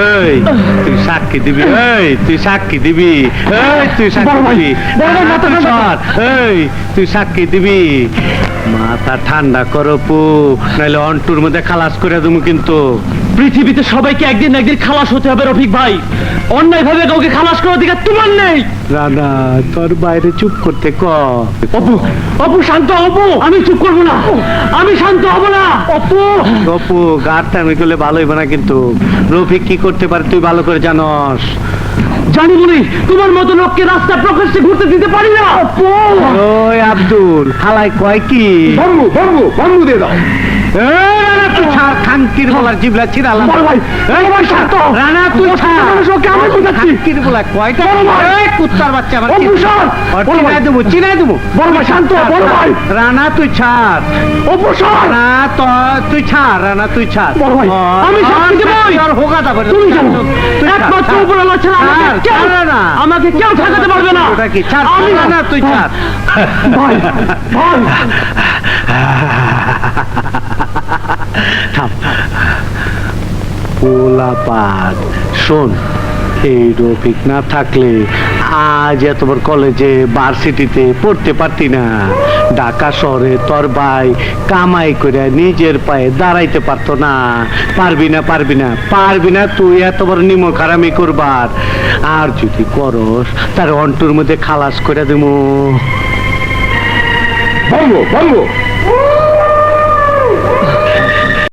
এই তুই সাক্ষী দিবি, এই তুই সাক্ষী দিবি, এই তুই সাক্ষী দিবি, এই তুই সাক্ষী দিবি। মাথা ঠান্ডা করো পু, নাহলে অন্টুর মধ্যে খালাস করে দেবো কিন্তু। পৃথিবীতে সবাইকে একদিন একদিন খালাস হতে হবে রফিক ভাই, অন্যায় ভাবে কাউকে খালাস করার অধিকার তোমার নেই। রানা তোর বাইরে চুপ করতে ক। অপু, অপু শান্ত, অপু আমি চুপ করবো না, আমি শান্ত হব না। অপু, অপু গাড়টা আমি করলে ভালো হইব না কিন্তু। রফিক কি করতে পারে তুই ভালো করে জানস। জানি বলি তোমার মতো লোককে রাস্তা প্রকাশ্যে ঘুরতে দিতে পারি না। অপু, ওই আব্দুল হালাই কয় কি বম্বু বম্বু বম্বু দিয়ে দাও। রানা তুই ছাড়, খানকির বলার জিবলা ছিড়ালাম। রানা তুই ছাড়, খানকির বলা কয়টা কুত্তার বাচ্চা আমার চিনাই দেবো, চিনাই দেবো। শান্ত বড় ভাই, রানা তুই ছাড়, অপসার না তুই ছাড়, রানা তুই ছাড়। বড় ভাই, আমি সাক্ষী দেবো। আর হোগা দাবো তুমি জানো, একমাত্র উপরওয়ালা ছাড়া আমাকে কেউ ঠেকাতে পারবে না। ওটা কি ছাড়, আমি রানা তুই ছাড়। ভাই ভাই পোলাপাত শোন, এই রফিক না থাকলে আজ এতবার কলেজে ভার্সিটিতে পড়তে পারতি না। ঢাকা শহরে তোর ভাই কামাই করে নিজের পায়ে দাঁড়াইতে পারতো না। পারবি না, পারবি না, পারবি না তুই এত বড় নিমক হারামি করবার। আর যদি করস তার অন্টুর মধ্যে খালাস করে দেবো। Bamboo bamboo